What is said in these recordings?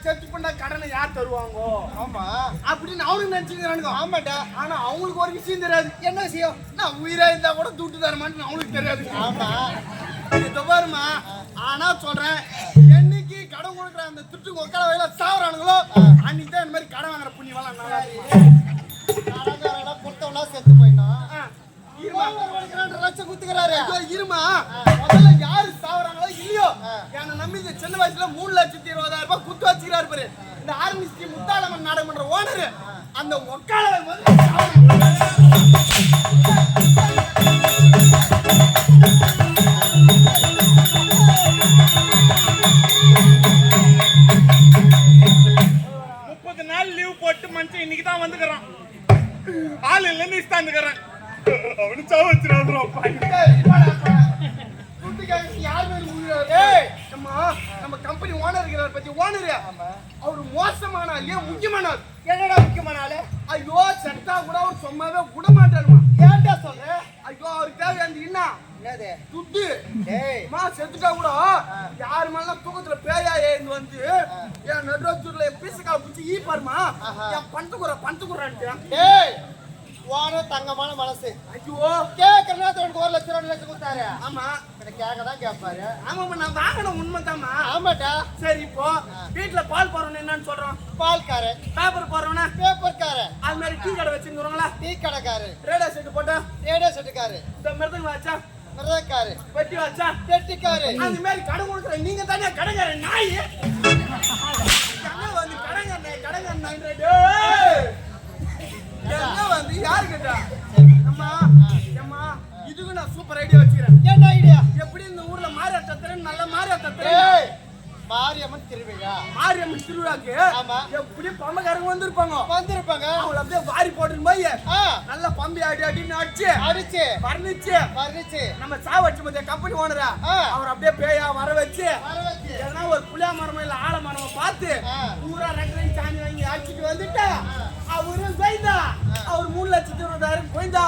செத்து பண்ண கடனை யார் தருவாங்க? ஆமா அப்படின்னு அவனுக்கு நினைச்சுக்கிறானுங்க. ஆமாடா. ஆனா அவங்களுக்கு ஒரு விஷயம் தெரியாது. என்ன விஷயம்? நான் உயிரா இருந்தா கூட துட்டு தர மாட்டேன்னு அவங்களுக்கு தெரியாது. ஆமா இத பாருமா, ஆனா சொல்றேன், என்னைக்கு கடன் கொடுக்குற அந்த துட்டுக்கு ஒக்கால வயல சாவறானுங்களோ அன்னைக்கு தான் இந்த மாதிரி கடன் வாங்குற புண்ணியவெல்லாம் நல்லா கடங்காரடா கொடுத்தவனா செத்து போயினா. இருமா, 2 லட்சம் குத்துக்கிறாரு. இருமா, முதல்ல யாரு சாவறாங்களோ இல்லையோ என்ன நம்பி இந்த சின்ன வயசுல 3,20,000 ரூபாய் குத்து வச்சுக்கிறாரு பாரு இந்த ஆர்மி ஸ்கீம் முத்தாளம்மன் நாடகம் பண்ற ஓனர். அந்த ஒக்கால லீவ் போட்டு மனுஷன் இன்னைக்கு தான் வந்துக்கிறான். ஆள் இல்லைன்னு இஸ்தாந்துக்கிறேன். அவனு சாவ வச்சிருக்கான். நம்ம கம்பெனி ஓனர் இருக்கிறார் பத்தி ஓனர் அவரு மோசமான ஏன் முக்கியமான என்னடா முக்கியமான ஆளு? ஐயோ செத்தா கூட அவர் சும்மாவே விட மாட்டாருமா. ஏன்டா சொல்ற? ஐயோ அவருக்கு தேவை அந்த என்ன என்னது துட்டு. ஏய் மா செத்துட்டா கூட யாரு மேல தூக்கத்துல பேயா ஏந்து வந்து என் நடுவத்தூர்ல பீசக்கால பிடிச்சி ஈ பாருமா என் பணத்துக்குறான்ட்டு. ஏய் வான தங்கமான மனசு. ஐயோ கேக்குற நேரத்துக்கு 1 லட்சம் 2 லட்சம் கொடுத்தாரு. ஆமா கேட்க தான் கேட்பாரு. ஆமாம்மா நான் வாங்கணும் உண்மைதாம்மா. ஆமாடா. சரி இப்போ வீட்டுல பால் போறவன என்னன்னு சொல்றோம்? பால்காரு. பேப்பர் போறவன பேப்பர்காரு. அது மாதிரி டீ கடை வச்சுருங்களா? டீ கடைக்காரு. ரேடியோ செட் போட்டா ரேடியோ செட்டுக்காரு. இந்த மிருதங்க வச்சா மிருதக்காரு. பெட்டி வச்சா பெட்டிக்காரு. அந்த மாதிரி கடை கொடுக்குற நீங்க தானே கடைக்கார நாய். வந்து என்ன வந்து யாரு கேட்டா? அம்மா இதுக்கு நான் சூப்பர் ஐடியா வச்சுக்கிறேன். என்ன ஐடியா? எப்படி இந்த ஊர்ல மாரியாத்தத்திரன் நல்ல மாரியாத்தத்திரன் மாரியம்மன் திருவிழா. மாரியம்மன் திருவிழாக்கு எப்படி பம்பக்காரங்க வந்திருப்பாங்க அவங்கள அப்படியே வாரி போட்டுன்னு போய் நல்ல பம்பி அடின்னு அடிச்சு வர்ணிச்சு நம்ம சாவச்சு மத்திய கம்பெனி ஓனரா அவர் அப்படியே பேயா வர வச்சு ஏன்னா ஒரு புளியா மரமோ இல்ல ஆல மரமோ பார்த்து பூரா ரெண்டு சாணி வாங்கி அடிச்சுட்டு வந்துட்டு அவரு போய்தா அவர் 3,20,000 போய்தா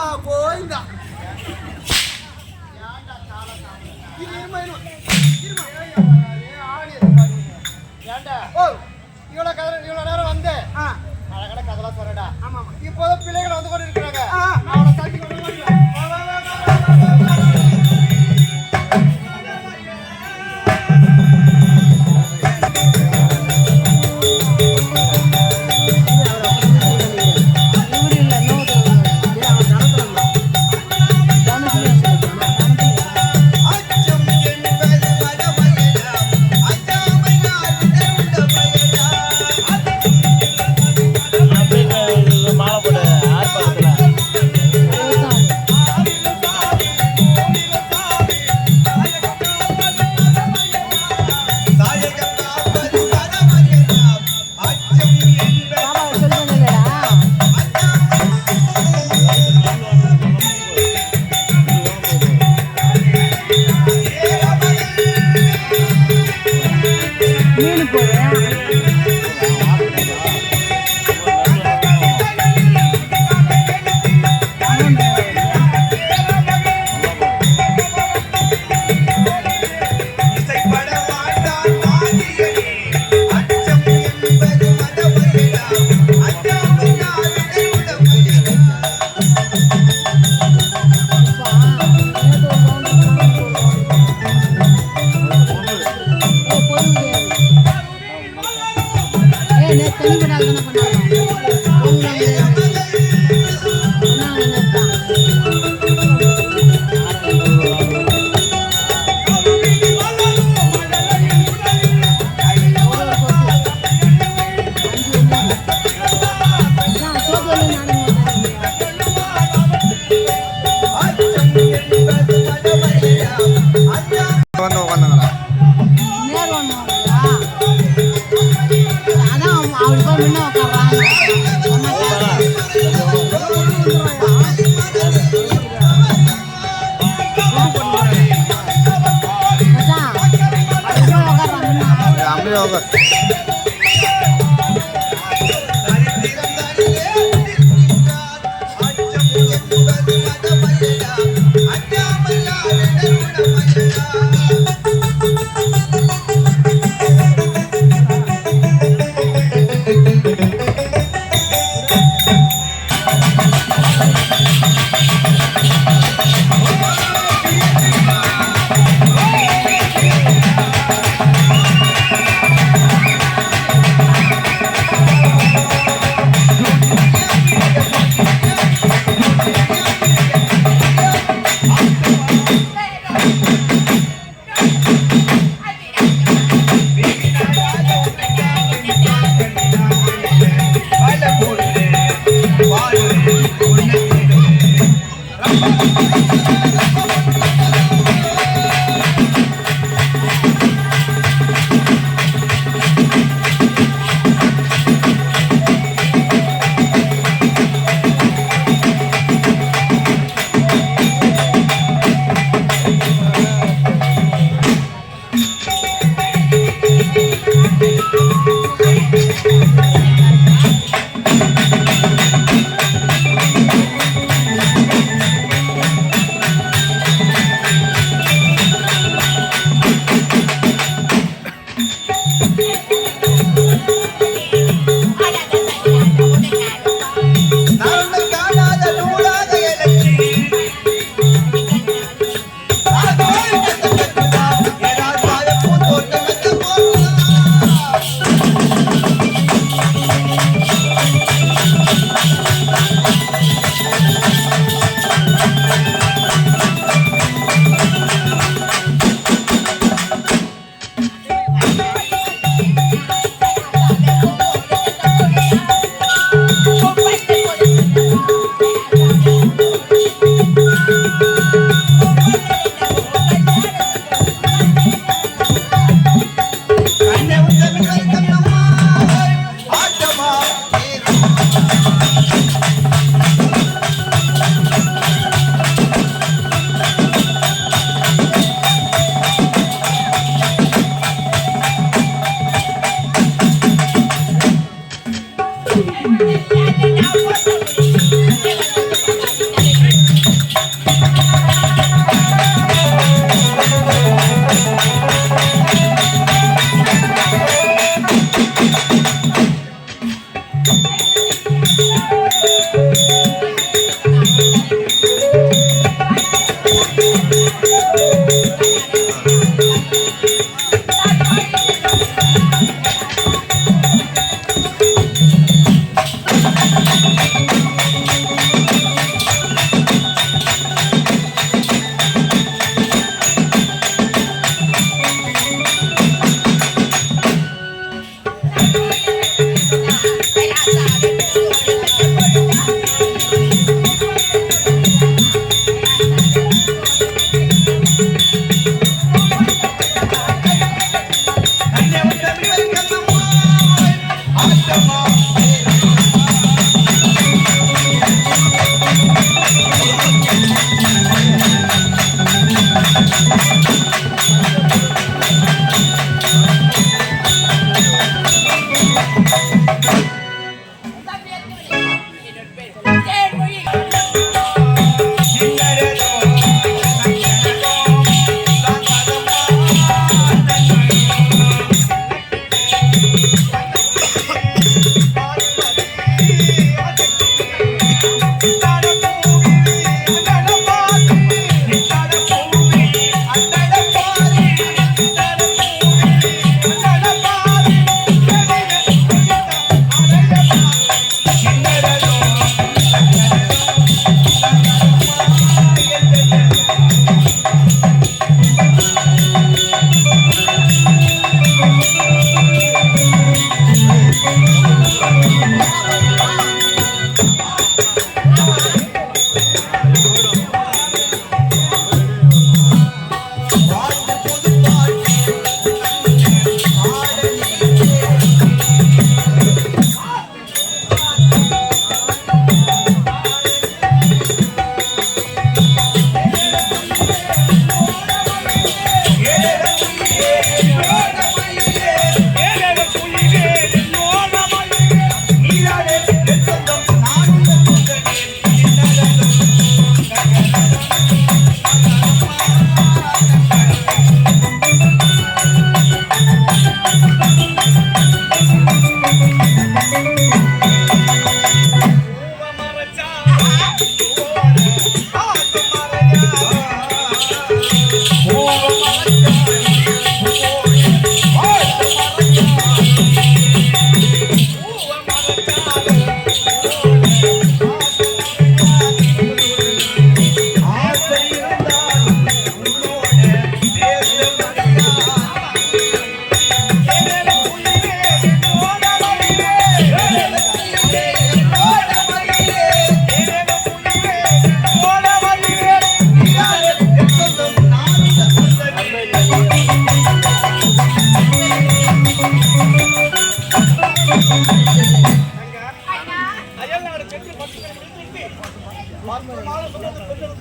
இவ்வளவு நேரம் வந்து அழகான கதெல்லாம் சொல்றடா. ஆமா இப்போதான் பிள்ளைகள் வந்து கொண்டு இருக்கிறாங்க. அவளை தட்டி கொண்டு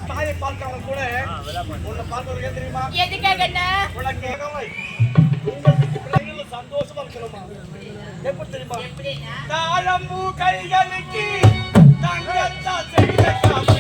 தாயை பார்க்காம கூட உன்னை பார்க்கறதுக்கே தெரியுமா? எதுக்காக என்ன? உனக்கு உங்களுக்கு பிள்ளைகள் சந்தோஷமா இருக்கணுமா? எப்படி தெரியுமா? தாழம்பூ கைகளுக்கு தங்கத்தா செய்த காப்பி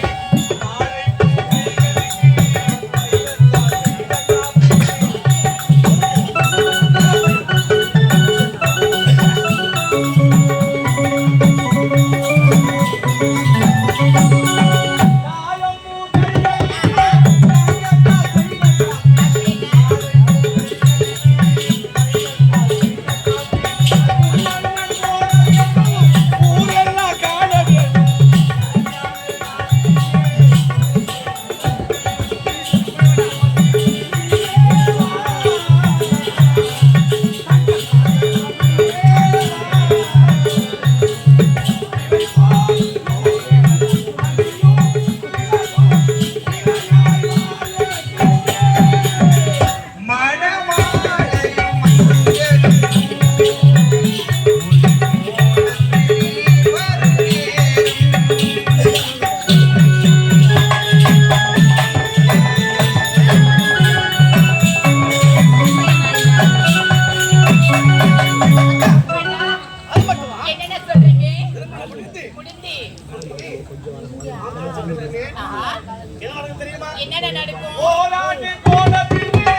என்னடா நடக்கும்? ஓலாண்டி கோல பின்னி